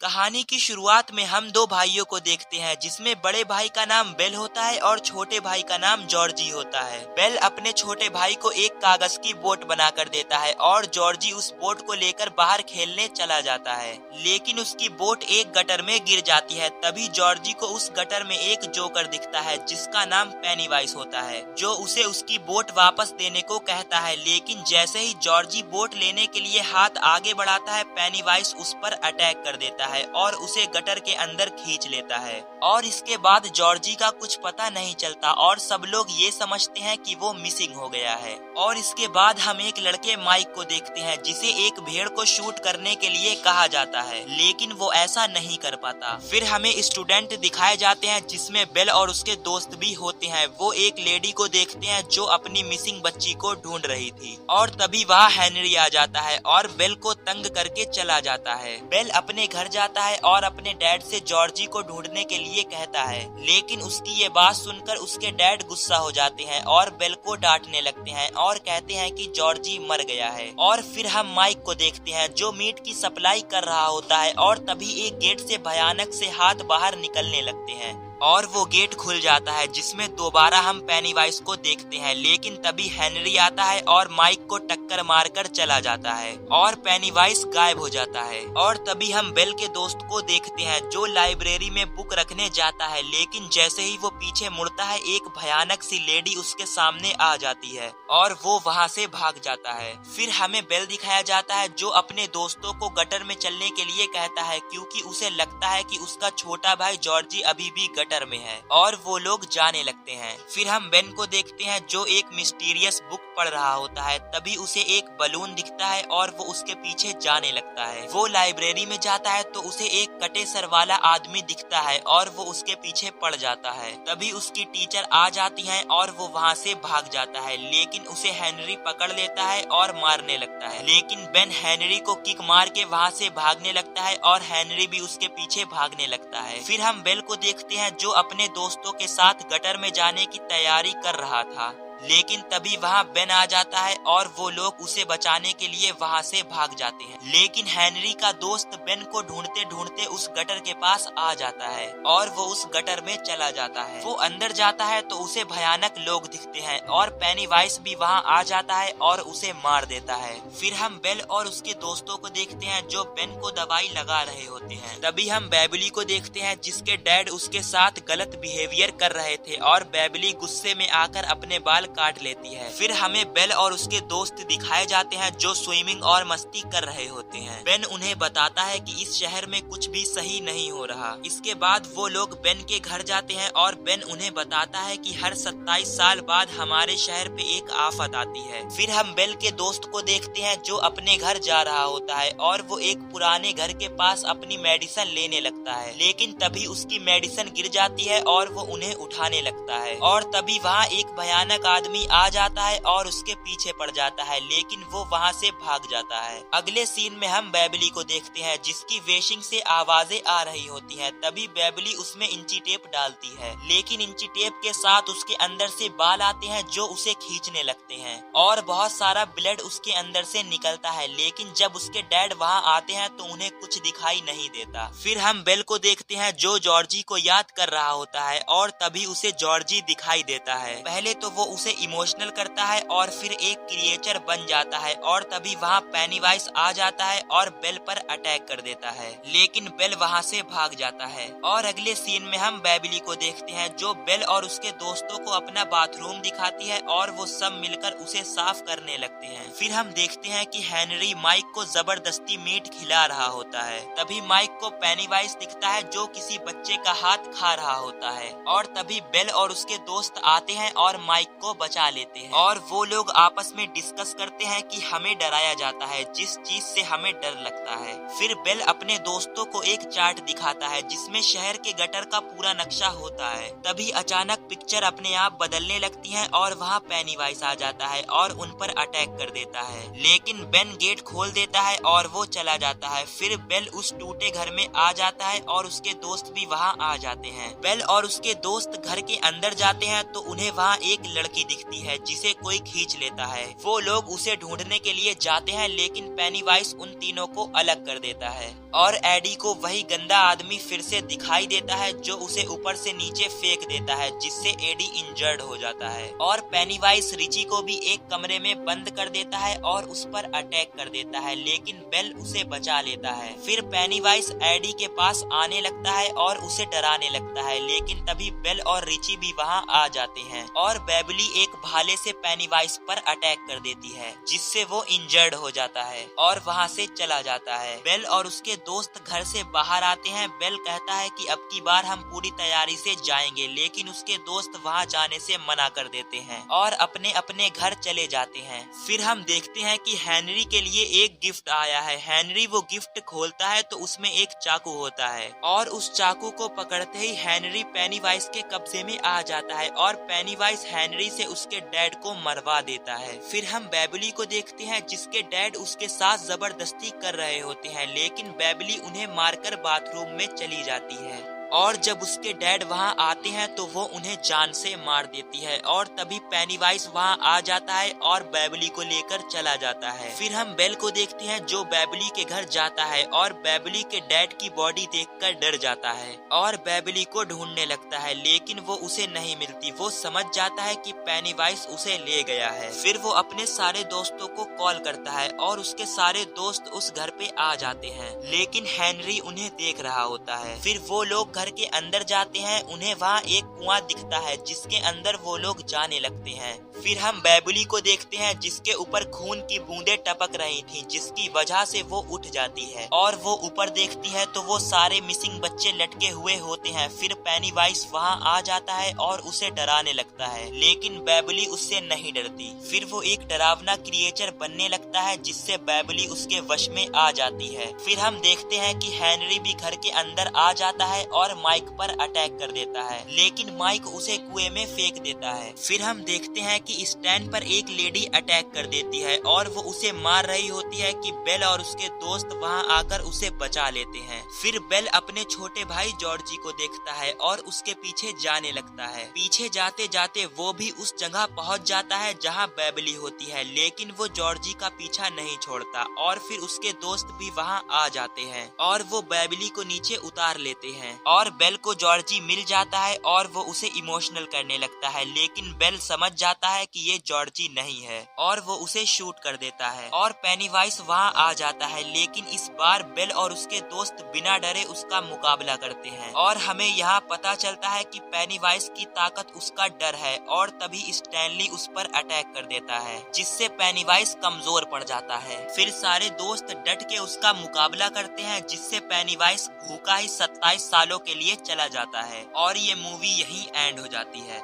कहानी की शुरुआत में हम दो भाइयों को देखते हैं जिसमें बड़े भाई का नाम बेल होता है और छोटे भाई का नाम जॉर्जी होता है। बेल अपने छोटे भाई को एक कागज की बोट बनाकर देता है और जॉर्जी उस बोट को लेकर बाहर खेलने चला जाता है, लेकिन उसकी बोट एक गटर में गिर जाती है। तभी जॉर्जी को उस गटर में एक जोकर दिखता है जिसका नाम पेनीवाइज होता है, जो उसे उसकी बोट वापस देने को कहता है। लेकिन जैसे ही जॉर्जी बोट लेने के लिए हाथ आगे बढ़ाता है, पेनीवाइज उस पर अटैक कर देता है और उसे गटर के अंदर खींच लेता है। और इसके बाद जॉर्जी का कुछ पता नहीं चलता और सब लोग ये समझते हैं कि वो मिसिंग हो गया है। और इसके बाद हम एक लड़के माइक को देखते हैं जिसे एक भेड़ को शूट करने के लिए कहा जाता है, लेकिन वो ऐसा नहीं कर पाता। फिर हमें स्टूडेंट दिखाए जाते हैं जिसमें बेल और उसके दोस्त भी होते हैं। वो एक लेडी को देखते हैं जो अपनी मिसिंग बच्ची को ढूंढ रही थी और तभी वहाँ हेनरी आ जाता है और बेल को तंग करके चला जाता है। बेल अपने घर जाता है और अपने डैड से जॉर्जी को ढूंढने के लिए कहता है, लेकिन उसकी ये बात सुनकर उसके डैड गुस्सा हो जाते हैं और बेल को डांटने लगते हैं और कहते हैं कि जॉर्जी मर गया है। और फिर हम माइक को देखते हैं जो मीट की सप्लाई कर रहा होता है और तभी एक गेट से भयानक से हाथ बाहर निकलने लगते हैं और वो गेट खुल जाता है जिसमें दोबारा हम पेनीवाइज को देखते हैं। लेकिन तभी हेनरी आता है और माइक को टक्कर मारकर चला जाता है और पेनीवाइज गायब हो जाता है। और तभी हम बेल के दोस्त को देखते हैं जो लाइब्रेरी में बुक रखने जाता है, लेकिन जैसे ही वो पीछे मुड़ता है एक भयानक सी लेडी उसके सामने आ जाती है और वो वहाँ से भाग जाता है। फिर हमें बेल दिखाया जाता है जो अपने दोस्तों को गटर में चलने के लिए कहता है क्योंकि उसे लगता है कि उसका छोटा भाई जॉर्जी अभी भी गटर में है, और वो लोग जाने लगते हैं। फिर हम बेन को देखते हैं जो एक मिस्टीरियस बुक पढ़ रहा होता है। तभी उसे एक बलून दिखता है और वो उसके पीछे जाने लगता है। वो लाइब्रेरी में जाता है तो उसे एक कटे सर वाला आदमी दिखता है और वो उसके पीछे पड़ जाता है। तभी उसकी टीचर आ जाती है और वो वहाँ से भाग जाता है, लेकिन उसे हेनरी पकड़ लेता है और मारने लगता है। लेकिन बेन हेनरी को किक मार के वहाँ से भागने लगता है और हेनरी भी उसके पीछे भागने लगता है। फिर हम बेल को देखते हैं जो अपने दोस्तों के साथ गटर में जाने की तैयारी कर रहा था, लेकिन तभी वहाँ बेन आ जाता है और वो लोग उसे बचाने के लिए वहाँ से भाग जाते हैं। लेकिन हेनरी का दोस्त बेन को ढूंढते ढूंढते उस गटर के पास आ जाता है और वो उस गटर में चला जाता है। वो अंदर जाता है तो उसे भयानक लोग दिखते हैं और पेनीवाइज भी वहाँ आ जाता है और उसे मार देता है। फिर हम बेल और उसके दोस्तों को देखते हैं जो बेन को दवाई लगा रहे होते हैं। तभी हम बेबली को देखते हैं जिसके डैड उसके साथ गलत बिहेवियर कर रहे थे और बेबली गुस्से में आकर अपने बाल काट लेती है। फिर हमें बेल और उसके दोस्त दिखाए जाते हैं जो स्विमिंग और मस्ती कर रहे होते हैं। बेन उन्हें बताता है कि इस शहर में कुछ भी सही नहीं हो रहा। इसके बाद वो लोग बेन के घर जाते हैं और बेन उन्हें बताता है कि हर 27 साल बाद हमारे शहर पे एक आफत आती है। फिर हम बेल के दोस्त को देखते हैं जो अपने घर जा रहा होता है और वो एक पुराने घर के पास अपनी मेडिसिन लेने लगता है, लेकिन तभी उसकी मेडिसिन गिर जाती है और वो उन्हें उठाने लगता है। और तभी वहाँ एक भयानक आदमी आ जाता है और उसके पीछे पड़ जाता है, लेकिन वो वहाँ से भाग जाता है। अगले सीन में हम बेबली को देखते हैं जिसकी वेशिंग से आवाजें आ रही होती हैं। तभी बेबली उसमें इंची टेप डालती है, लेकिन इंची टेप के साथ उसके अंदर से बाल आते हैं जो उसे खींचने लगते हैं और बहुत सारा ब्लड उसके अंदर से निकलता है। लेकिन जब उसके डैड वहाँ आते हैं तो उन्हें कुछ दिखाई नहीं देता। फिर हम बेल को देखते हैं जो जॉर्जी को याद कर रहा होता है और तभी उसे जॉर्जी दिखाई देता है। पहले तो वो उसे इमोशनल करता है और फिर एक क्रिएचर बन जाता है और तभी वहाँ पेनीवाइज आ जाता है और बेल पर अटैक कर देता है, लेकिन बेल वहाँ से भाग जाता है। और अगले सीन में हम बेबली को देखते हैं जो बेल और उसके दोस्तों को अपना बाथरूम दिखाती है और वो सब मिलकर उसे साफ करने लगते हैं। फिर हम देखते हैं कि हेनरी माइक को जबरदस्ती मीट खिला रहा होता है। तभी माइक को पेनीवाइज दिखता है जो किसी बच्चे का हाथ खा रहा होता है और तभी बेल और उसके दोस्त आते हैं और माइक को बचा लेते हैं और वो लोग आपस में डिस्कस करते हैं कि हमें डराया जाता है जिस चीज से हमें डर लगता है। फिर बेल अपने दोस्तों को एक चार्ट दिखाता है जिसमें शहर के गटर का पूरा नक्शा होता है। तभी अचानक पिक्चर अपने आप बदलने लगती है और वहाँ पेनीवाइज आ जाता है और उन पर अटैक कर देता है, लेकिन बेन गेट खोल देता है और वो चला जाता है। फिर बेल उस टूटे घर में आ जाता है और उसके दोस्त भी वहाँ आ जाते हैं। बेल और उसके दोस्त घर के अंदर जाते हैं तो उन्हें वहाँ एक लड़की दिखती है जिसे कोई खींच लेता है। वो लोग उसे ढूंढने के लिए जाते हैं, लेकिन पेनीवाइज उन तीनों को अलग कर देता है और एडी को वही गंदा आदमी फिर से दिखाई देता है जो उसे ऊपर से नीचे फेंक देता है, जिससे एडी इंजर्ड हो जाता है। और पेनीवाइज रिची को भी एक कमरे में बंद कर देता है और उस पर अटैक कर देता है, लेकिन बेल उसे बचा लेता है। फिर पेनीवाइज एडी के पास आने लगता है और उसे डराने लगता है, लेकिन तभी बेल और रिची भी वहां आ जाते हैं और बेबली एक भाले से पेनीवाइज पर अटैक कर देती है, जिससे वो इंजर्ड हो जाता है और वहां से चला जाता है। बेल और उसके दोस्त घर से बाहर आते हैं। बेल कहता है कि अब की बार हम पूरी तैयारी से जाएंगे, लेकिन उसके दोस्त वहां जाने से मना कर देते हैं और अपने अपने घर चले जाते हैं। फिर हम देखते हैं कि हेनरी के लिए एक गिफ्ट आया है। हेनरी वो गिफ्ट खोलता है तो उसमें एक चाकू होता है और उस चाकू को पकड़ते ही हेनरी पेनीवाइज के कब्जे में आ जाता है और पेनीवाइज हेनरी से उसके डैड को मरवा देता है। फिर हम बेबली को देखते हैं जिसके डैड उसके साथ जबरदस्ती कर रहे होते हैं, लेकिन बेबली उन्हें मारकर बाथरूम में चली जाती है और जब उसके डैड वहां आते हैं तो वो उन्हें जान से मार देती है और तभी पेनीवाइज वहां आ जाता है और बेबली को लेकर चला जाता है। फिर हम बेल को देखते हैं जो बेबली के घर जाता है और बेबली के डैड की बॉडी देखकर डर जाता है और बेबली को ढूंढने लगता है, लेकिन वो उसे नहीं मिलती। वो समझ जाता है कि पेनीवाइज उसे ले गया है। फिर वो अपने सारे दोस्तों को कॉल करता है और उसके सारे दोस्त उस घर पे आ जाते हैं, लेकिन हेनरी उन्हें देख रहा होता है। फिर वो लोग घर के अंदर जाते हैं। उन्हें वहाँ एक कुआं दिखता है जिसके अंदर वो लोग जाने लगते हैं। फिर हम बेबली को देखते हैं जिसके ऊपर खून की बूंदें टपक रही थीं, जिसकी वजह से वो उठ जाती है और वो ऊपर देखती है तो वो सारे मिसिंग बच्चे लटके हुए होते हैं। फिर पेनीवाइज वहाँ आ जाता है और उसे डराने लगता है, लेकिन बेबली उससे नहीं डरती। फिर वो एक डरावना क्रिएचर बनने लगता है जिससे बेबली उसके वश में आ जाती है। फिर हम देखते हैं कि हेनरी भी घर के अंदर आ जाता है और माइक पर अटैक कर देता है, लेकिन माइक उसे कुएं में फेंक देता है। फिर हम देखते हैं कि स्टैन पर एक लेडी अटैक कर देती है और वो उसे मार रही होती है कि बेल और उसके दोस्त वहां आकर उसे बचा लेते हैं। फिर बेल अपने छोटे भाई जॉर्जी को देखता है और उसके पीछे जाने लगता है। पीछे जाते जाते वो भी उस जगह पहुंच जाता है जहां बेबली होती है, लेकिन वो जॉर्जी का पीछा नहीं छोड़ता और फिर उसके दोस्त भी वहां आ जाते हैं और वो बेबली को नीचे उतार लेते हैं और बेल को जॉर्जी मिल जाता है और वो उसे इमोशनल करने लगता है, लेकिन बेल समझ जाता है कि ये जॉर्जी नहीं है और वो उसे शूट कर देता है और पेनीवाइज वहां आ जाता है, लेकिन इस बार बेल और उसके दोस्त बिना डरे उसका मुकाबला करते हैं और हमें यहाँ पता चलता है कि पेनीवाइज की ताकत उसका डर है और तभी स्टैनली उस पर अटैक कर देता है, जिससे पेनीवाइज कमजोर पड़ जाता है। फिर सारे दोस्त डट के उसका मुकाबला करते हैं, जिससे पेनीवाइज भूखा ही 27 सालों के लिए चला जाता है और ये मूवी यहीं एंड हो जाती है।